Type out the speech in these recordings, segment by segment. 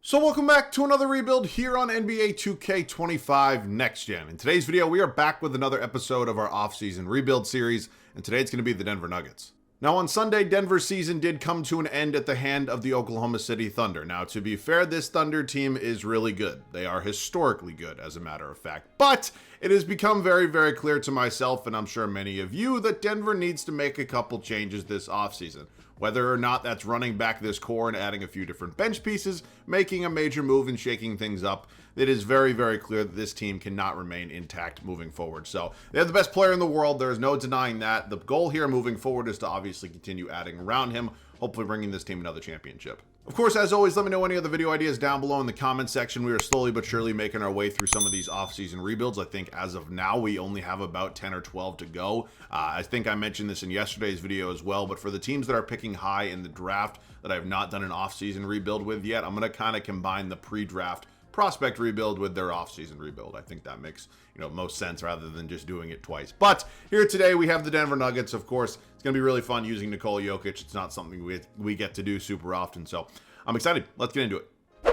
So welcome back to another rebuild here on NBA 2K25 Next Gen. In today's video, we are back with another episode of our offseason rebuild series, and today it's going to be the Denver Nuggets. Now on Sunday, Denver's season did come to an end at the hand of the Oklahoma City Thunder. Now to be fair, this Thunder team is really good. They are historically good, as a matter of fact. But it has become very, very clear to myself, and I'm sure many of you, that Denver needs to make a couple changes this offseason. Whether or not that's running back this core and adding a few different bench pieces, making a major move and shaking things up, it is very, very clear that this team cannot remain intact moving forward. So they have the best player in the world. There is no denying that. The goal here moving forward is to obviously continue adding around him, hopefully bringing this team another championship. Of course, as always, let me know any other video ideas down below in the comment section. We are slowly but surely making our way through some of these off-season rebuilds. I think as of now, we only have about 10 or 12 to go. I think I mentioned this in yesterday's video as well, but for the teams that are picking high in the draft that I have not done an off-season rebuild with yet, I'm going to kind of combine the pre-draft prospect rebuild with their off-season rebuild. I think that makes, most sense rather than just doing it twice. But here today we have the Denver Nuggets. Of course, it's going to be really fun using Nikola Jokic. It's not something we get to do super often, so I'm excited. Let's get into it.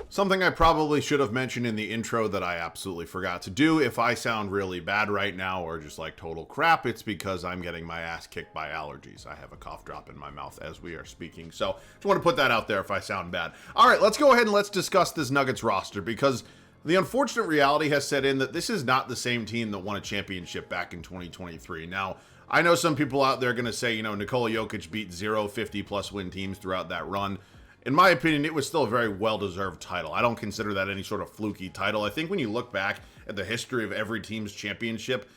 Something I probably should have mentioned in the intro that I absolutely forgot to do. If I sound really bad right now or just like total crap, it's because I'm getting my ass kicked by allergies. I have a cough drop in my mouth as we are speaking. So just want to put that out there if I sound bad. All right, let's go ahead and let's discuss this Nuggets roster, because the unfortunate reality has set in that this is not the same team that won a championship back in 2023. Now, I know some people out there are going to say, Nikola Jokic beat 0 50-plus win teams throughout that run. In my opinion, it was still a very well-deserved title. I don't consider that any sort of fluky title. I think when you look back at the history of every team's championship,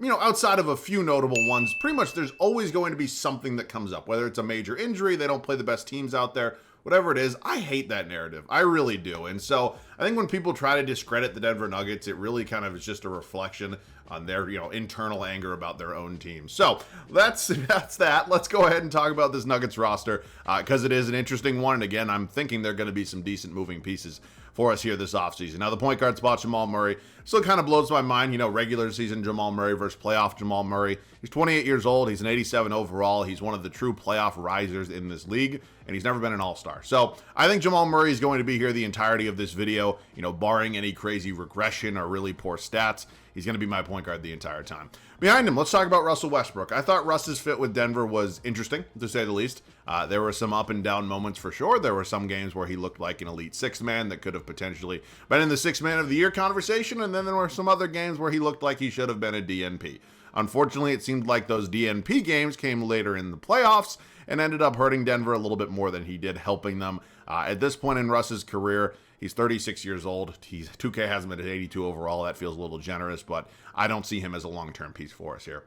outside of a few notable ones, pretty much there's always going to be something that comes up. Whether it's a major injury, they don't play the best teams out there, whatever it is, I hate that narrative. I really do. And so I think when people try to discredit the Denver Nuggets, it really kind of is just a reflection on their, internal anger about their own team. So that's that. Let's go ahead and talk about this Nuggets roster because it is an interesting one. And again, I'm thinking there are going to be some decent moving pieces for us here this offseason. Now, the point guard spot, Jamal Murray, still kind of blows my mind. Regular season Jamal Murray versus playoff Jamal Murray. He's 28 years old. He's an 87 overall. He's one of the true playoff risers in this league, and he's never been an all-star. So I think Jamal Murray is going to be here the entirety of this video, barring any crazy regression or really poor stats. He's going to be my point guard the entire time. Behind him, let's talk about Russell Westbrook. I thought Russ's fit with Denver was interesting, to say the least. There were some up and down moments for sure. There were some games where he looked like an elite sixth man that could have potentially been in the sixth man of the year conversation, and then there were some other games where he looked like he should have been a DNP. Unfortunately, it seemed like those DNP games came later in the playoffs and ended up hurting Denver a little bit more than he did helping them. At this point in Russ's career, he's 36 years old. 2K has him at 82 overall. That feels a little generous, but I don't see him as a long-term piece for us here.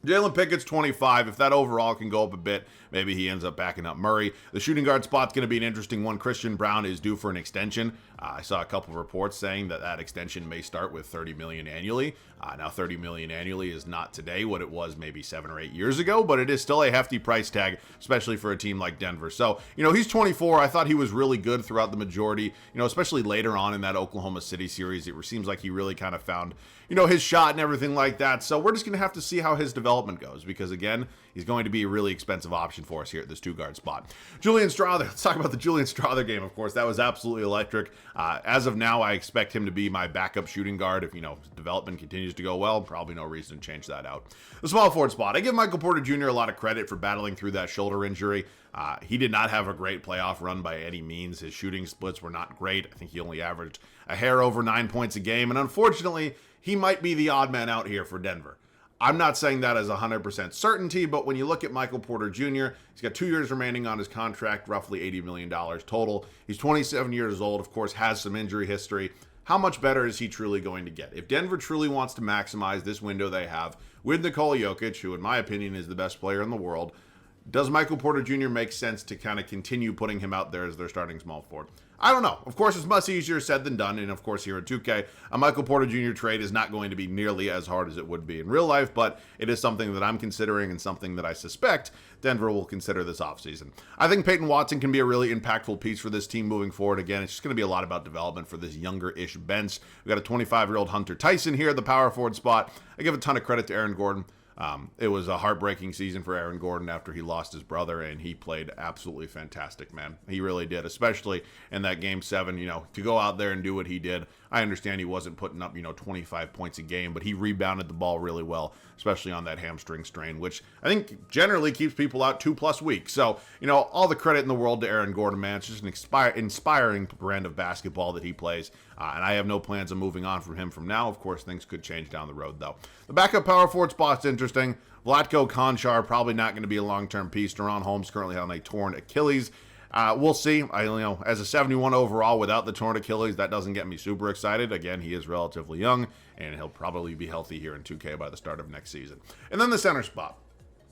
Jalen Pickett's 25. If that overall can go up a bit, maybe he ends up backing up Murray. The shooting guard spot's going to be an interesting one. Christian Brown is due for an extension. I saw a couple of reports saying that extension may start with $30 million annually. Now, $30 million annually is not today what it was maybe 7 or 8 years ago, but it is still a hefty price tag, especially for a team like Denver. So, he's 24. I thought he was really good throughout the majority, especially later on in that Oklahoma City series. It seems like he really kind of found, his shot and everything like that. So we're just going to have to see how his development goes because, again, he's going to be a really expensive option for us here at this two-guard spot. Julian Strawther. Let's talk about the Julian Strawther game, of course. That was absolutely electric. As of now, I expect him to be my backup shooting guard. If, development continues to go well, probably no reason to change that out. The small forward spot. I give Michael Porter Jr. a lot of credit for battling through that shoulder injury. He did not have a great playoff run by any means. His shooting splits were not great. I think he only averaged a hair over 9 points a game. And unfortunately, he might be the odd man out here for Denver. I'm not saying that as 100% certainty, but when you look at Michael Porter Jr., he's got 2 years remaining on his contract, roughly $80 million total. He's 27 years old, of course, has some injury history. How much better is he truly going to get? If Denver truly wants to maximize this window they have with Nikola Jokic, who in my opinion is the best player in the world, does Michael Porter Jr. make sense to kind of continue putting him out there as their starting small forward? I don't know. Of course, it's much easier said than done. And of course, here at 2K, a Michael Porter Jr. trade is not going to be nearly as hard as it would be in real life, but it is something that I'm considering and something that I suspect Denver will consider this offseason. I think Peyton Watson can be a really impactful piece for this team moving forward. Again, it's just going to be a lot about development for this younger-ish bench. We've got a 25-year-old Hunter Tyson here at the power forward spot. I give a ton of credit to Aaron Gordon. It was a heartbreaking season for Aaron Gordon after he lost his brother, and he played absolutely fantastic, man. He really did, especially in that Game 7, to go out there and do what he did. I understand he wasn't putting up, 25 points a game, but he rebounded the ball really well, especially on that hamstring strain, which I think generally keeps people out 2+ weeks. So, all the credit in the world to Aaron Gordon, man. It's just an inspiring brand of basketball that he plays, and I have no plans of moving on from him from now. Of course, things could change down the road, though. The backup power forward spot's interesting. Vlatko Konchar, probably not going to be a long-term piece. Deron Holmes currently on a torn Achilles. We'll see. As a 71 overall without the torn Achilles, that doesn't get me super excited. Again, he is relatively young, and he'll probably be healthy here in 2K by the start of next season. And then the center spot.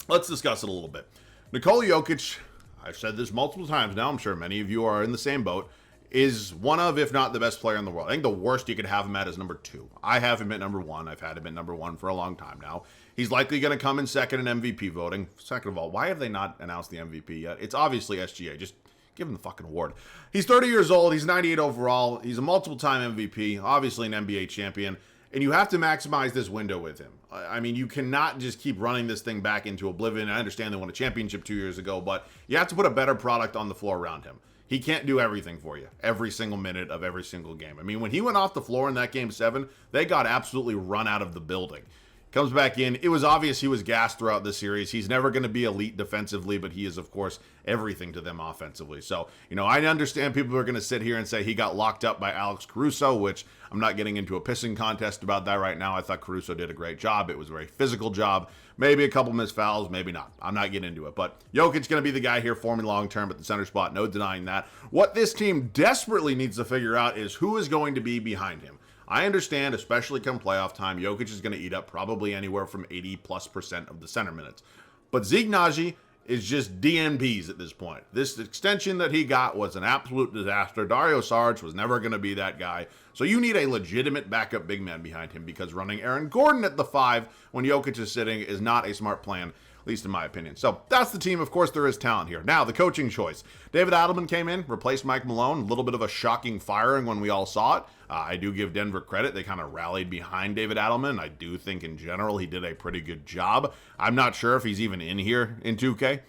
Let's discuss it a little bit. Nikola Jokic, I've said this multiple times now, I'm sure many of you are in the same boat, is one of, if not the best player in the world. I think the worst you could have him at is number 2. I have him at number 1. I've had him at number 1 for a long time now. He's likely going to come in second in MVP voting. Second of all, why have they not announced the MVP yet? It's obviously SGA. Just give him the fucking award. He's 30 years old. He's 98 overall. He's a multiple-time MVP, obviously an NBA champion. And you have to maximize this window with him. I mean, you cannot just keep running this thing back into oblivion. I understand they won a championship 2 years ago, but you have to put a better product on the floor around him. He can't do everything for you every single minute of every single game. I mean, when he went off the floor in that Game 7, they got absolutely run out of the building. Comes back in. It was obvious he was gassed throughout the series. He's never going to be elite defensively, but he is, of course, everything to them offensively. So, I understand people are going to sit here and say he got locked up by Alex Caruso, which I'm not getting into a pissing contest about that right now. I thought Caruso did a great job. It was a very physical job. Maybe a couple missed fouls, maybe not. I'm not getting into it. But Jokic's going to be the guy here for me long-term at the center spot. No denying that. What this team desperately needs to figure out is who is going to be behind him. I understand, especially come playoff time, Jokic is going to eat up probably anywhere from 80+% of the center minutes. But Zeke Naji is just DNPs at this point. This extension that he got was an absolute disaster. Dario Saric was never going to be that guy. So you need a legitimate backup big man behind him, because running Aaron Gordon at the 5 when Jokic is sitting is not a smart plan, at least in my opinion. So that's the team. Of course, there is talent here. Now, the coaching choice. David Adelman came in, replaced Mike Malone. A little bit of a shocking firing when we all saw it. I do give Denver credit. They kind of rallied behind David Adelman. I do think in general he did a pretty good job. I'm not sure if he's even in here in 2K.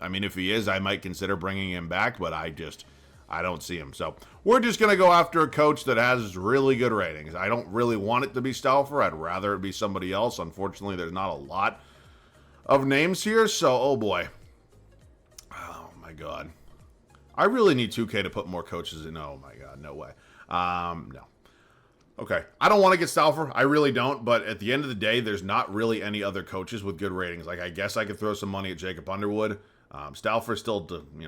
I mean, if he is, I might consider bringing him back, but I don't see him. So we're just going to go after a coach that has really good ratings. I don't really want it to be Stauffer. I'd rather it be somebody else. Unfortunately, there's not a lot of names here, so oh boy. Oh my god. I really need 2K to put more coaches in. Oh my god, no way. No. Okay, I don't want to get Stauffer. I really don't, but at the end of the day, there's not really any other coaches with good ratings. Like, I guess I could throw some money at Jacob Underwood. Stauffer's still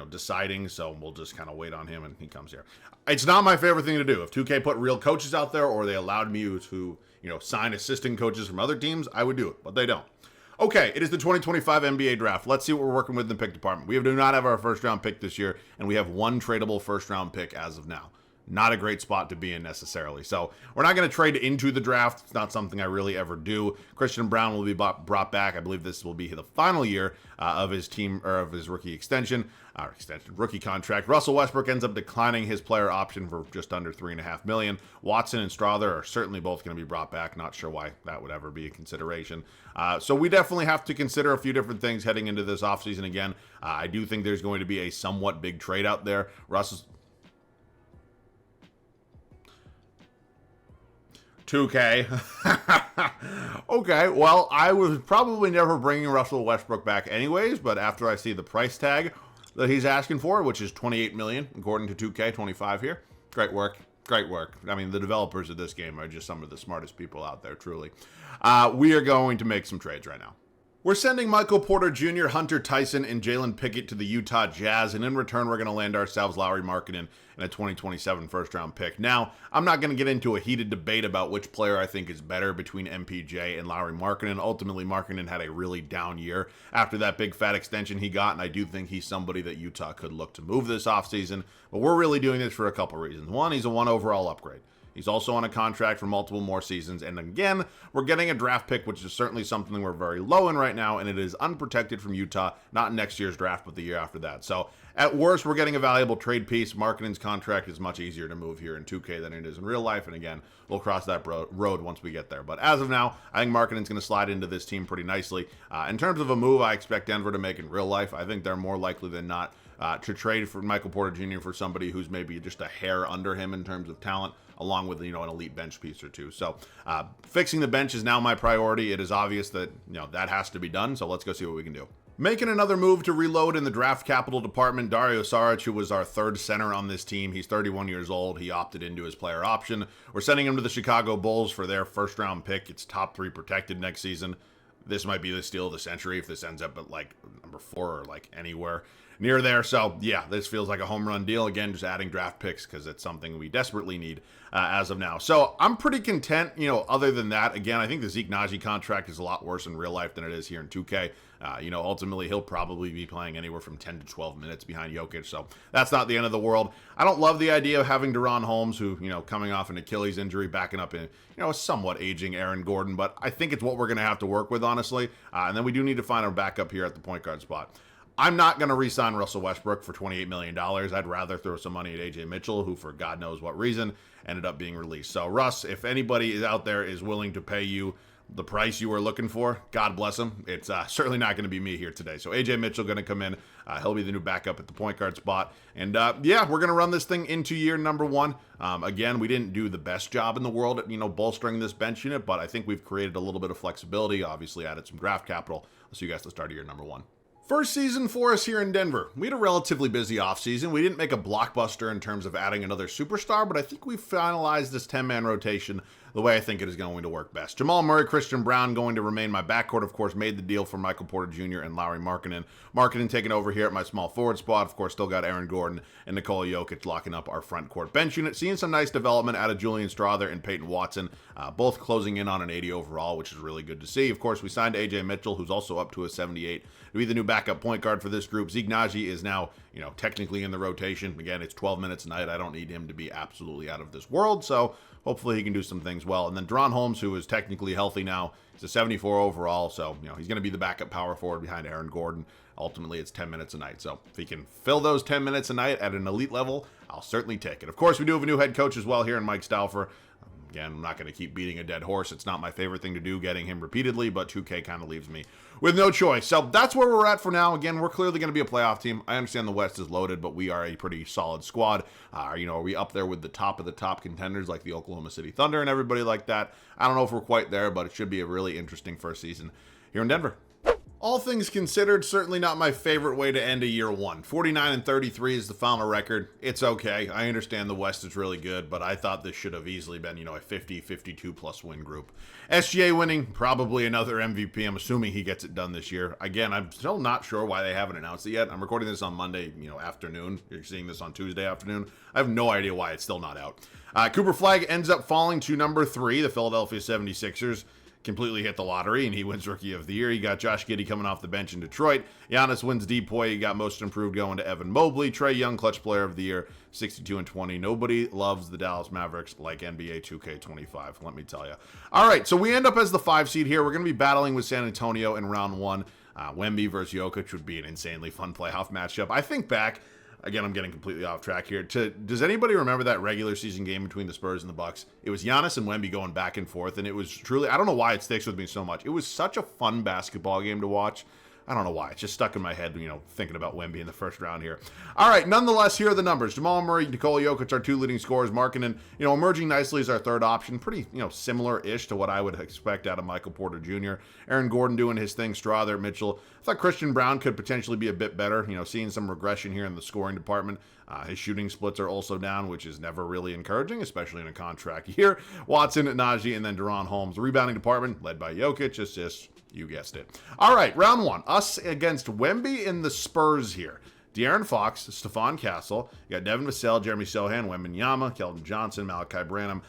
deciding, so we'll just kind of wait on him and he comes here. It's not my favorite thing to do. If 2K put real coaches out there, or they allowed me to sign assistant coaches from other teams, I would do it, but they don't. Okay, it is the 2025 NBA draft. Let's see what we're working with in the pick department. We do not have our first round pick this year, and we have one tradable first round pick as of now. Not a great spot to be in necessarily. So we're not going to trade into the draft. It's not something I really ever do. Christian Brown will be brought back. I believe this will be the final year of his team, or of his rookie rookie contract. Russell Westbrook ends up declining his player option for just under $3.5 million. Watson and Strother are certainly both going to be brought back. Not sure why that would ever be a consideration. So we definitely have to consider a few different things heading into this offseason again. I do think there's going to be a somewhat big trade out there. Russell's 2K. Okay, well, I was probably never bringing Russell Westbrook back anyways, but after I see the price tag that he's asking for, which is $28 million, according to 2K25 here, great work. Great work. I mean, the developers of this game are just some of the smartest people out there, truly. We are going to make some trades right now. We're sending Michael Porter Jr., Hunter Tyson, and Jalen Pickett to the Utah Jazz, and in return, we're going to land ourselves Lauri Markkanen and a 2027 first-round pick. Now, I'm not going to get into a heated debate about which player I think is better between MPJ and Lauri Markkanen. Ultimately, Markkanen had a really down year after that big fat extension he got, and I do think he's somebody that Utah could look to move this offseason. But we're really doing this for a couple reasons. One, he's a 1 overall upgrade. He's also on a contract for multiple more seasons. And again, we're getting a draft pick, which is certainly something we're very low in right now. And it is unprotected from Utah, not next year's draft, but the year after that. So At worst, we're getting a valuable trade piece. Markkanen's contract is much easier to move here in 2K than it is in real life. And again, we'll cross that road once we get there. But as of now, I think Markkanen's going to slide into this team pretty nicely. In terms of a move I expect Denver to make in real life, I think they're more likely than not to trade for Michael Porter Jr. for somebody who's maybe just a hair under him in terms of talent, along with, an elite bench piece or two. So fixing the bench is now my priority. It is obvious that, that has to be done. So let's go see what we can do. Making another move to reload in the draft capital department, Dario Saric, who was our third center on this team. He's 31 years old. He opted into his player option. We're sending him to the Chicago Bulls for their first round pick. It's top 3 protected next season. This might be the steal of the century if this ends up at number 4 or anywhere near there. So yeah, this feels like a home run deal. Again, just adding draft picks because it's something we desperately need as of now. So I'm pretty content, other than that. Again, I think the Zeke Naji contract is a lot worse in real life than it is here in 2K. Ultimately, he'll probably be playing anywhere from 10 to 12 minutes behind Jokic, so that's not the end of the world. I don't love the idea of having Deron Holmes, who, coming off an Achilles injury, backing up in, a somewhat aging Aaron Gordon, but I think it's what we're going to have to work with, honestly. And then we do need to find a backup here at the point guard spot. I'm not going to re-sign Russell Westbrook for $28 million. I'd rather throw some money at AJ Mitchell, who for God knows what reason ended up being released. So Russ, if anybody is out there is willing to pay you the price you were looking for, God bless him. It's certainly not going to be me here today. So AJ Mitchell going to come in. He'll be the new backup at the point guard spot. And yeah, we're going to run this thing into year number 1. Again, we didn't do the best job in the world at, bolstering this bench unit, but I think we've created a little bit of flexibility, obviously added some draft capital. I'll see you guys at the start of year number 1. First season for us here in Denver. We had a relatively busy offseason. We didn't make a blockbuster in terms of adding another superstar, but I think we finalized this 10-man rotation the way I think it is going to work best. Jamal Murray, Christian Brown going to remain my backcourt. Of course, made the deal for Michael Porter Jr. and Lauri Markkanen. Markkanen taking over here at my small forward spot. Of course, still got Aaron Gordon and Nikola Jokic locking up our front court bench unit. Seeing some nice development out of Julian Strawther and Peyton Watson, both closing in on an 80 overall, which is really good to see. Of course, we signed AJ Mitchell, who's also up to a 78, to be the new backup point guard for this group. Zeke Naji is now, technically in the rotation. Again, it's 12 minutes a night. I don't need him to be absolutely out of this world, so hopefully he can do some things well. And then Deron Holmes, who is technically healthy now, he's a 74 overall, so he's going to be the backup power forward behind Aaron Gordon. Ultimately, it's 10 minutes a night, so if he can fill those 10 minutes a night at an elite level, I'll certainly take it. Of course, we do have a new head coach as well here in Mike Stauffer. Again, I'm not going to keep beating a dead horse. It's not my favorite thing to do, getting him repeatedly, but 2K kind of leaves me with no choice. So that's where we're at for now. Again, we're clearly going to be a playoff team. I understand the West is loaded, but we are a pretty solid squad. Are we up there with the top of the top contenders like the Oklahoma City Thunder and everybody like that? I don't know if we're quite there, but it should be a really interesting first season here in Denver. All things considered, certainly not my favorite way to end a year 1. 49-33 is the final record. It's okay. I understand the West is really good, but I thought this should have easily been, a 50-52 plus win group. SGA winning, probably another MVP. I'm assuming he gets it done this year. Again, I'm still not sure why they haven't announced it yet. I'm recording this on Monday, afternoon. You're seeing this on Tuesday afternoon. I have no idea why it's still not out. Cooper Flagg ends up falling to number 3, the Philadelphia 76ers. Completely hit the lottery, and he wins Rookie of the Year. You got Josh Giddey coming off the bench in Detroit. Giannis wins Depoy. You got Most Improved going to Evan Mobley. Trae Young, Clutch Player of the Year, 62-20. Nobody loves the Dallas Mavericks like NBA 2K25, let me tell you. All right, so we end up as the 5 seed here. We're going to be battling with San Antonio in round 1. Wemby versus Jokic would be an insanely fun playoff matchup. I think back, again, I'm getting completely off track here. Does anybody remember that regular season game between the Spurs and the Bucks? It was Giannis and Wemby going back and forth, and it was truly, I don't know why it sticks with me so much. It was such a fun basketball game to watch. I don't know why. It's just stuck in my head, thinking about Wemby in the first round here. All right, nonetheless, here are the numbers. Jamal Murray, Nikola Jokic, our 2 leading scorers. Markkanen, emerging nicely as our 3rd option. Pretty, similar-ish to what I would expect out of Michael Porter Jr. Aaron Gordon doing his thing. Strawther, Mitchell. I thought Christian Brown could potentially be a bit better. Seeing some regression here in the scoring department. His shooting splits are also down, which is never really encouraging, especially in a contract year. Watson, Najee, and then Deron Holmes. The rebounding department, led by Jokic, assist. You guessed it. All right, round 1. Us against Wemby and the Spurs here. De'Aaron Fox, Stephon Castle. You got Devin Vassell, Jeremy Sohan, Wembanyama, Keldon Johnson, Malachi Branham.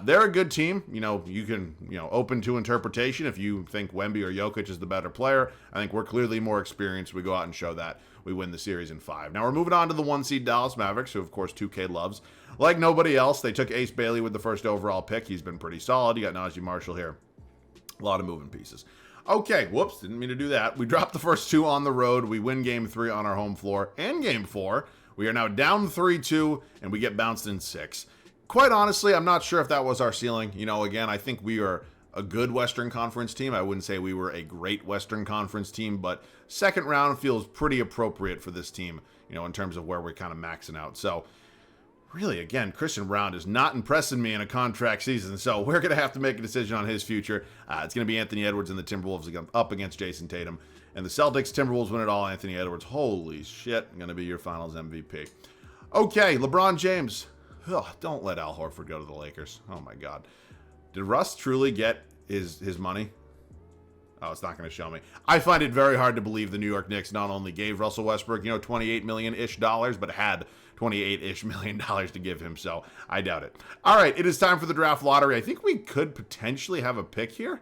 They're a good team. You can, open to interpretation if you think Wemby or Jokic is the better player. I think we're clearly more experienced. We go out and show that. We win the series in 5. Now we're moving on to the 1 seed Dallas Mavericks, who of course 2K loves. Like nobody else, they took Ace Bailey with the first overall pick. He's been pretty solid. You got Najee Marshall here. A lot of moving pieces. Okay, whoops, didn't mean to do that. We dropped the first 2 on the road. We win game 3 on our home floor and game 4. We are now down 3-2, and we get bounced in 6. Quite honestly, I'm not sure if that was our ceiling. You know, again, I think we are a good Western Conference team. I wouldn't say we were a great Western Conference team, but second round feels pretty appropriate for this team, you know, in terms of where we're kind of maxing out. So, really, again, Christian Brown is not impressing me in a contract season, so we're going to have to make a decision on his future. It's going to be Anthony Edwards and the Timberwolves up against Jason Tatum. And the Celtics, Timberwolves win it all. Anthony Edwards, holy shit, going to be your finals MVP. Okay, LeBron James. Ugh, don't let Al Horford go to the Lakers. Oh, my God. Did Russ truly get his money? Oh, it's not going to show me. I find it very hard to believe the New York Knicks not only gave Russell Westbrook, you know, $28 million-ish, but had $28-ish million to give him, so I doubt it. All right, it is time for the draft lottery. I think we could potentially have a pick here.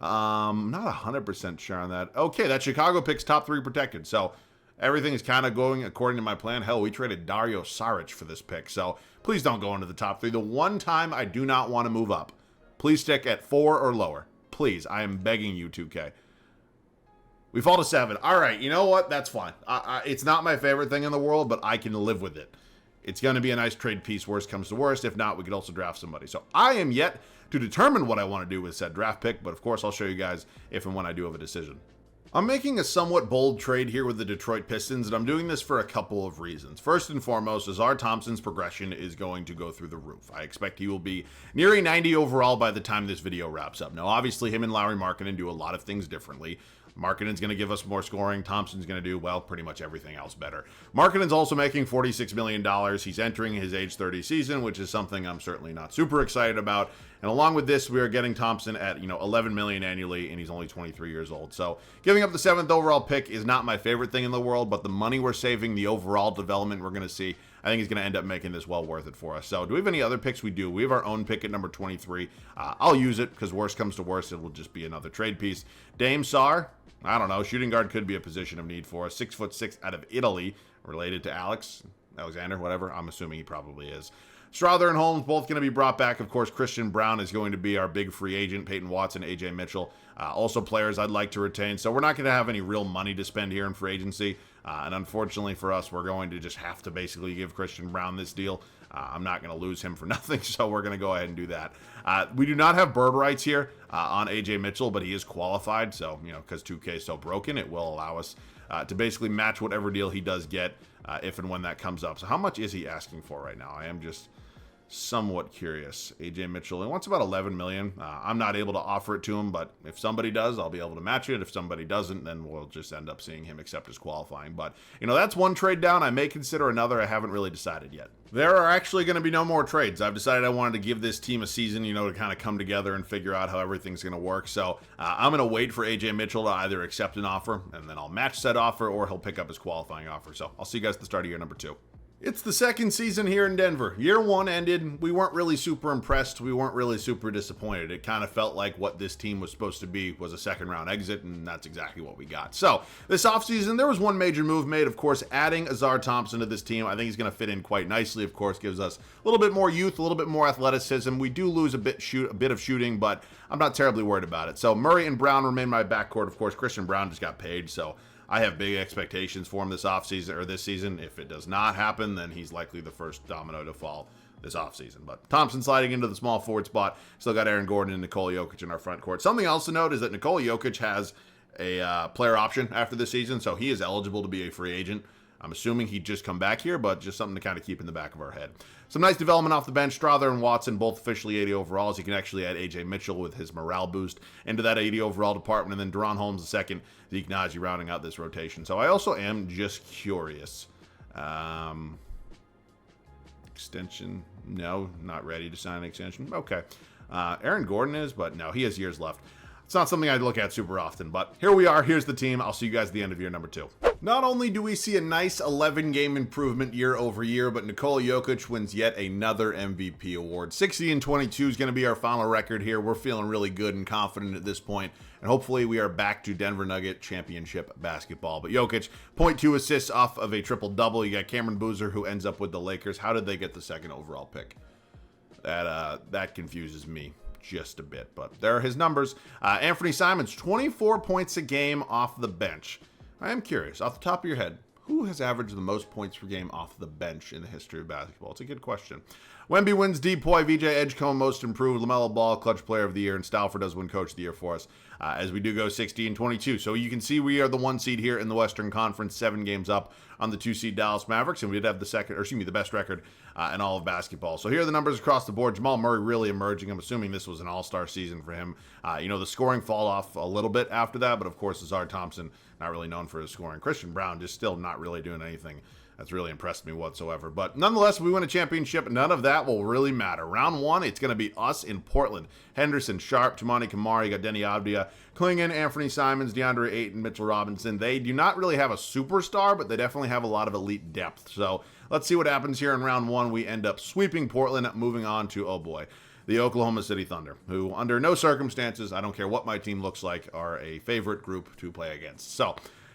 Not 100% sure on that. Okay, that Chicago pick's top 3 protected, so everything is kind of going according to my plan. Hell, we traded Dario Saric for this pick, so please don't go into the top 3. The one time I do not want to move up, please stick at 4 or lower. Please, I am begging you, 2K. We fall to 7. All right, you know what? That's fine. It's not my favorite thing in the world, but I can live with it. It's going to be a nice trade piece, worst comes to worst. If not, we could also draft somebody. So I am yet to determine what I want to do with said draft pick, but of course I'll show you guys if and when I do have a decision. I'm making a somewhat bold trade here with the Detroit Pistons, and I'm doing this for a couple of reasons. First and foremost, Azar Thompson's progression is going to go through the roof. I expect he will be nearing 90 overall by the time this video wraps up. Now, obviously, him and Lauri Markkanen do a lot of things differently. Markkanen's going to give us more scoring. Thompson's going to do, well, pretty much everything else better. Markkanen's also making $46 million. He's entering his age 30 season, which is something I'm certainly not super excited about. And along with this, we are getting Thompson at, $11 million annually, and he's only 23 years old. So giving up the 7th overall pick is not my favorite thing in the world, but the money we're saving, the overall development we're going to see, I think he's going to end up making this well worth it for us. So do we have any other picks? We do. We have our own pick at number 23. I'll use it because worst comes to worst, it will just be another trade piece. Dame Sarr. I don't know. Shooting guard could be a position of need for us. 6'6" out of Italy, related to Alexander, whatever. I'm assuming he probably is. Strother and Holmes both going to be brought back. Of course, Christian Brown is going to be our big free agent. Peyton Watson, AJ Mitchell, also players I'd like to retain. So we're not going to have any real money to spend here in free agency. And unfortunately for us, we're going to just have to basically give Christian Brown this deal. I'm not going to lose him for nothing, so we're going to go ahead and do that. We do not have bird rights here on AJ Mitchell, but he is qualified. So, because 2K is so broken, it will allow us to basically match whatever deal he does get if and when that comes up. So how much is he asking for right now? I am just somewhat curious. AJ Mitchell, he wants about $11 million. I'm not able to offer it to him, but if somebody does, I'll be able to match it. If somebody doesn't, then we'll just end up seeing him accept his qualifying. But, that's one trade down. I may consider another. I haven't really decided yet. There are actually going to be no more trades. I've decided I wanted to give this team a season, to kind of come together and figure out how everything's going to work. So I'm going to wait for AJ Mitchell to either accept an offer, and then I'll match said offer, or he'll pick up his qualifying offer. So I'll see you guys at the start of year number 2. It's the second season here in Denver. Year 1 ended. We weren't really super impressed. We weren't really super disappointed. It kind of felt like what this team was supposed to be was a second round exit, and that's exactly what we got. So this offseason, there was one major move made, of course, adding Azar Thompson to this team. I think he's going to fit in quite nicely, of course, gives us a little bit more youth, a little bit more athleticism. We do lose a bit of shooting, but I'm not terribly worried about it. So Murray and Brown remain my backcourt. Of course, Christian Brown just got paid, so I have big expectations for him this offseason or this season. If it does not happen, then he's likely the first domino to fall this offseason. But Thompson sliding into the small forward spot. Still got Aaron Gordon and Nikola Jokic in our front court. Something else to note is that Nikola Jokic has a player option after this season, so he is eligible to be a free agent. I'm assuming he'd just come back here, but just something to kind of keep in the back of our head. Some nice development off the bench. Strother and Watson both officially 80 overalls. You can actually add AJ Mitchell with his morale boost into that 80 overall department. And then Deron Holmes the second, Zeke Naji rounding out this rotation. So I also am just curious. Extension. No, not ready to sign an extension. Okay. Aaron Gordon is, but no, he has years left. It's not something I'd look at super often, but here we are. Here's the team. I'll see you guys at the end of year number 2. Not only do we see a nice 11-game improvement year over year, but Nikola Jokic wins yet another MVP award. 60-22 is going to be our final record here. We're feeling really good and confident at this point, and hopefully we are back to Denver Nugget championship basketball. But Jokic, 0.2 assists off of a triple-double. You got Cameron Boozer, who ends up with the Lakers. How did they get the 2nd overall pick? That confuses me. just a bit, but there are his numbers. Anthony Simons, 24 points a game off the bench. I am curious, off the top of your head, who has averaged the most points per game off the bench in the history of basketball? It's a good question. Wemby wins Depoy, VJ Edgecombe Most Improved, LaMelo Ball Clutch Player of the Year, and Stauffer does win Coach of the Year for us as we do go 60-22. So you can see we are the 1 seed here in the Western Conference, 7 games up on the 2 seed Dallas Mavericks, and we did have the best record in all of basketball. So here are the numbers across the board. Jamal Murray really emerging. I'm assuming this was an all-star season for him. The scoring fall off a little bit after that, but of course, Azar Thompson, not really known for his scoring. Christian Brown just still not really doing anything that's really impressed me whatsoever. But nonetheless, we win a championship. None of that will really matter. Round 1, it's going to be us in Portland. Henderson, Sharp, Tamani Kamara, you got Denny Avdia, Klingon, Anthony Simons, DeAndre Ayton, Mitchell Robinson. They do not really have a superstar, but they definitely have a lot of elite depth. So let's see what happens here in round 1. We end up sweeping Portland, moving on to, oh boy, the Oklahoma City Thunder, who under no circumstances, I don't care what my team looks like, are a favorite group to play against. So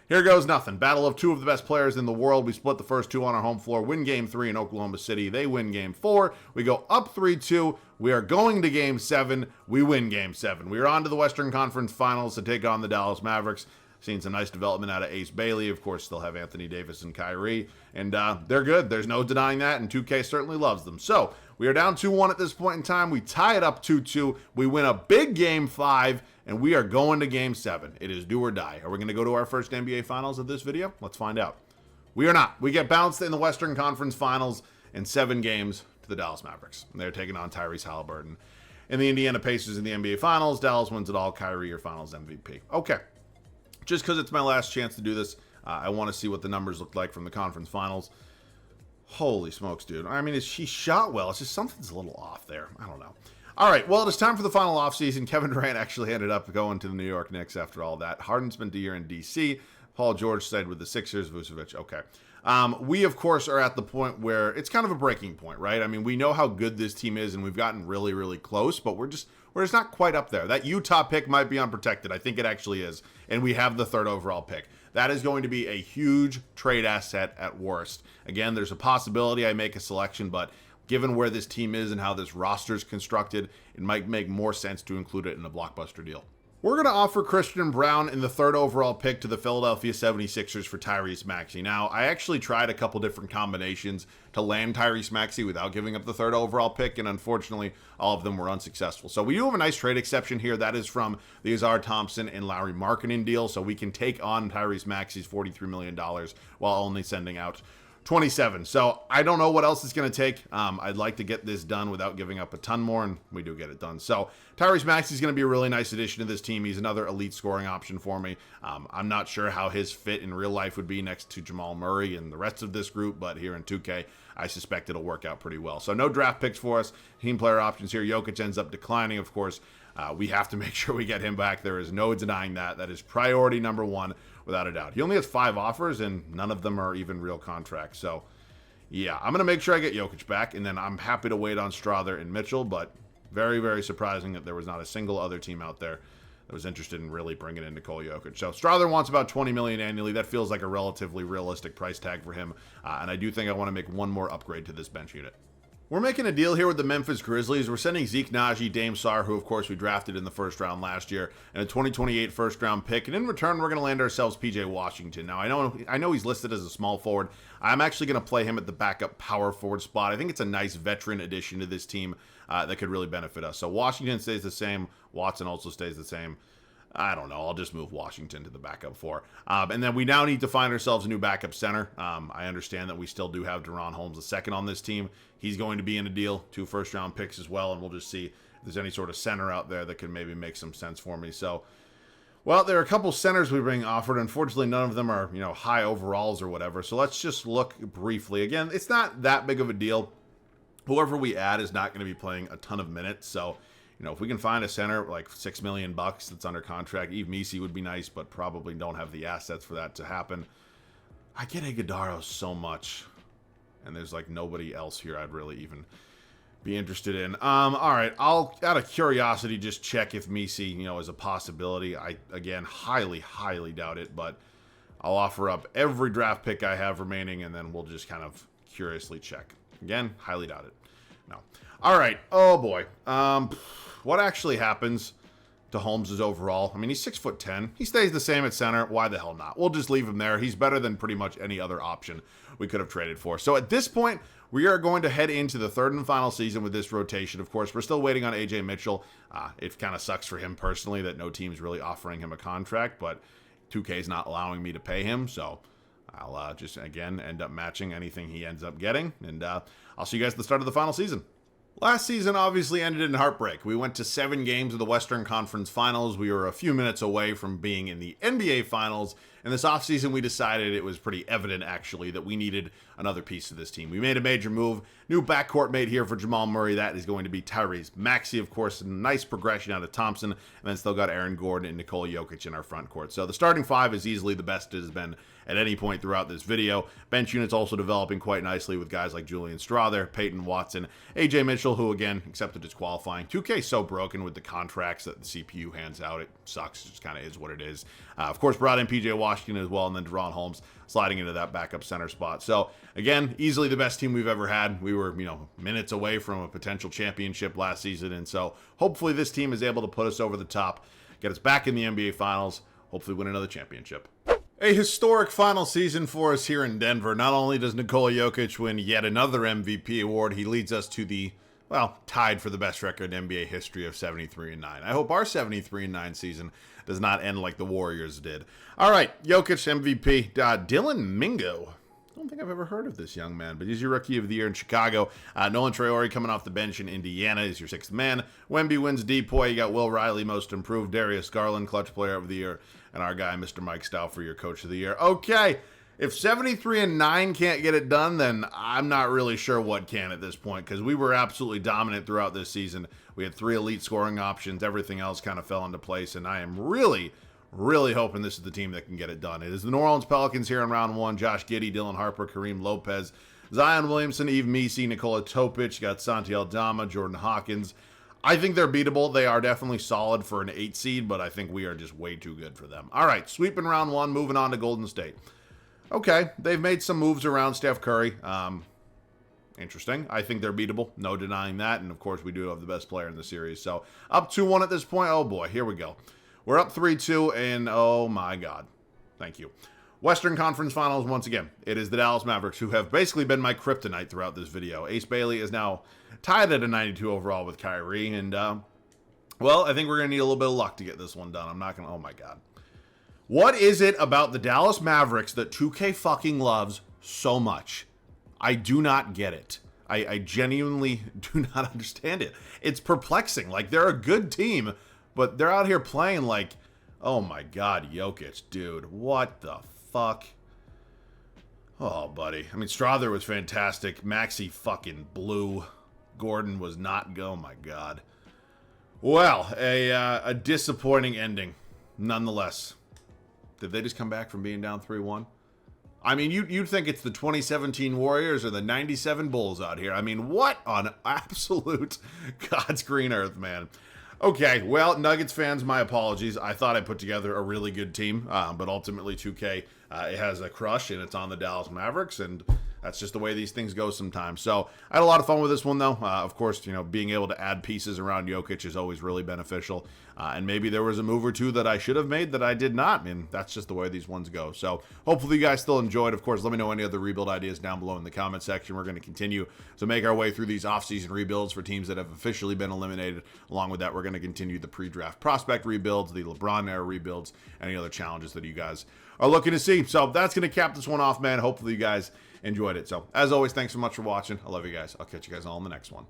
here goes nothing. Battle of 2 of the best players in the world. We split the first 2 on our home floor. Win game 3 in Oklahoma City. They win game 4. We go up 3-2. We are going to game 7. We win game 7. We are on to the Western Conference Finals to take on the Dallas Mavericks. Seen some nice development out of Ace Bailey. Of course, still have Anthony Davis and Kyrie. And they're good. There's no denying that. And 2K certainly loves them. So we are down 2-1 at this point in time. We tie it up 2-2. We win a big game 5. And we are going to game 7. It is do or die. Are we going to go to our first NBA Finals of this video? Let's find out. We are not. We get bounced in the Western Conference Finals in 7 games to the Dallas Mavericks. And they're taking on Tyrese Halliburton and the Indiana Pacers in the NBA Finals. Dallas wins it all. Kyrie, your Finals MVP. Okay. Just because it's my last chance to do this, I want to see what the numbers look like from the conference finals. Holy smokes, dude. I mean, she shot well. It's just something's a little off there. I don't know. All right, well, it is time for the final offseason. Kevin Durant actually ended up going to the New York Knicks after all that. Harden spent a year in D.C. Paul George stayed with the Sixers. Vucevic, okay. We, of course, are at the point where it's kind of a breaking point, right? I mean, we know how good this team is, and we've gotten really, really close, but we're just not quite up there. That Utah pick might be unprotected. I think it actually is, and we have the 3rd overall pick. That is going to be a huge trade asset at worst. Again, there's a possibility I make a selection, but given where this team is and how this roster is constructed, it might make more sense to include it in a blockbuster deal. We're going to offer Christian Brown in the 3rd overall pick to the Philadelphia 76ers for Tyrese Maxey. Now, I actually tried a couple different combinations to land Tyrese Maxey without giving up the 3rd overall pick, and unfortunately, all of them were unsuccessful. So we do have a nice trade exception here. That is from the Azar Thompson and Lauri Markkanen deal, so we can take on Tyrese Maxey's $43 million while only sending out 27. So I don't know what else it's going to take. I'd like to get this done without giving up a ton more, and we do get it done. So Tyrese Maxey is going to be a really nice addition to this team. He's another elite scoring option for me. I'm not sure how his fit in real life would be next to Jamal Murray and the rest of this group, but here in 2K, I suspect it'll work out pretty well. So no draft picks for us. Team player options here. Jokic ends up declining, of course. We have to make sure we get him back. There is no denying that. That is priority number 1. Without a doubt. He only has 5 offers, and none of them are even real contracts. So, yeah, I'm going to make sure I get Jokic back, and then I'm happy to wait on Strother and Mitchell, but very, very surprising that there was not a single other team out there that was interested in really bringing in Nikola Jokic. So, Strother wants about $20 million annually. That feels like a relatively realistic price tag for him, and I do think I want to make one more upgrade to this bench unit. We're making a deal here with the Memphis Grizzlies. We're sending Zeke Naji, Dame Sarr, who of course we drafted in the 1st round last year, and a 2028 1st round pick. And in return, we're going to land ourselves PJ Washington. Now, I know he's listed as a small forward. I'm actually going to play him at the backup power forward spot. I think it's a nice veteran addition to this team that could really benefit us. So Washington stays the same. Watson also stays the same. I don't know. I'll just move Washington to the backup 4. And then we now need to find ourselves a new backup center. I understand that we still do have Deron Holmes II on this team. He's going to be in a deal, 2 first-round picks as well, and we'll just see if there's any sort of center out there that can maybe make some sense for me. So, well, there are a couple centers we're being offered. Unfortunately, none of them are, high overalls or whatever. So let's just look briefly. Again, it's not that big of a deal. Whoever we add is not going to be playing a ton of minutes, so if we can find a center like $6 million that's under contract, Yves Missi would be nice, but probably don't have the assets for that to happen. I get Iguodala so much, and there's like nobody else here I'd really even be interested in. All right, I'll out of curiosity just check if Missi, is a possibility. I again highly, highly doubt it, but I'll offer up every draft pick I have remaining, and then we'll just kind of curiously check. Again, highly doubt it. No. All right. Oh boy. what actually happens to Holmes' overall? I mean, he's 6'10". He stays the same at center. Why the hell not? We'll just leave him there. He's better than pretty much any other option we could have traded for. So at this point, we are going to head into the third and final season with this rotation. Of course, we're still waiting on AJ Mitchell. It kind of sucks for him personally that no team's really offering him a contract, but 2K is not allowing me to pay him, so I'll just, again, end up matching anything he ends up getting, and I'll see you guys at the start of the final season. Last season obviously ended in heartbreak. We went to 7 games of the Western Conference Finals. We were a few minutes away from being in the NBA Finals. And this offseason, we decided it was pretty evident, actually, that we needed another piece of this team. We made a major move. New backcourt mate here for Jamal Murray. That is going to be Tyrese Maxey, of course. A nice progression out of Thompson. And then still got Aaron Gordon and Nikola Jokic in our front court. So the starting 5 is easily the best it has been at any point throughout this video. Bench unit's also developing quite nicely with guys like Julian Strawther, Peyton Watson, AJ Mitchell, who again accepted his qualifying. 2K's so broken with the contracts that the CPU hands out. It sucks. It just kind of is what it is. Of course, brought in PJ Washington as well, and then De'Ron Holmes sliding into that backup center spot. So again, easily the best team we've ever had. We were, minutes away from a potential championship last season, and so hopefully this team is able to put us over the top, get us back in the NBA Finals, hopefully win another championship. A historic final season for us here in Denver. Not only does Nikola Jokic win yet another MVP award, he leads us to the, tied for the best record in NBA history of 73-9. I hope our 73-9 season does not end like the Warriors did. All right, Jokic MVP. Dylan Mingo. I don't think I've ever heard of this young man, but he's your Rookie of the Year in Chicago. Nolan Traore coming off the bench in Indiana is your 6th man. Wemby wins Depoy. You got Will Riley, Most Improved. Darius Garland, Clutch Player of the Year. And our guy, Mr. Mike Stouffer, your Coach of the Year. Okay, if 73-9 can't get it done, then I'm not really sure what can at this point, because we were absolutely dominant throughout this season. We had 3 elite scoring options. Everything else kind of fell into place, and I am really hoping this is the team that can get it done. It is the New Orleans Pelicans here in round 1. Josh Giddey, Dylan Harper, Kareem Lopez, Zion Williamson, Yves Missi, Nikola Topic. You got Santi Aldama, Jordan Hawkins. I think they're beatable. They are definitely solid for an 8 seed, but I think we are just way too good for them. All right, sweeping round 1, moving on to Golden State. Okay, they've made some moves around Steph Curry. Interesting. I think they're beatable. No denying that. And, of course, we do have the best player in the series. So, up 2-1 at this point. Oh, boy, here we go. We're up 3-2, and oh, my God. Thank you. Western Conference Finals, once again. It is the Dallas Mavericks, who have basically been my kryptonite throughout this video. Ace Bailey is now tied at a 92 overall with Kyrie, and, well, I think we're going to need a little bit of luck to get this one done. I'm not going to, oh, my God. What is it about the Dallas Mavericks that 2K fucking loves so much? I do not get it. I genuinely do not understand it. It's perplexing. Like, they're a good team, but they're out here playing like, oh my God, Jokic, dude, what the fuck? Oh, buddy. I mean, Strawther was fantastic. Maxey fucking blew. Gordon was not, oh my God. Well, a disappointing ending, nonetheless. Did they just come back from being down 3-1? I mean, you'd think it's the 2017 Warriors or the 97 Bulls out here. I mean, what on absolute God's green earth, man. Okay, well, Nuggets fans, my apologies. I thought I put together a really good team, but ultimately 2K it has a crush, and it's on the Dallas Mavericks, and that's just the way these things go sometimes. So I had a lot of fun with this one, though. Of course, being able to add pieces around Jokic is always really beneficial. And maybe there was a move or two that I should have made that I did not. I mean, that's just the way these ones go. So hopefully you guys still enjoyed. Of course, let me know any other rebuild ideas down below in the comment section. We're going to continue to make our way through these offseason rebuilds for teams that have officially been eliminated. Along with that, we're going to continue the pre-draft prospect rebuilds, the LeBron era rebuilds, any other challenges that you guys are looking to see. So that's going to cap this one off, man. Hopefully you guys enjoyed it. So as always, thanks so much for watching. I love you guys. I'll catch you guys all in the next one.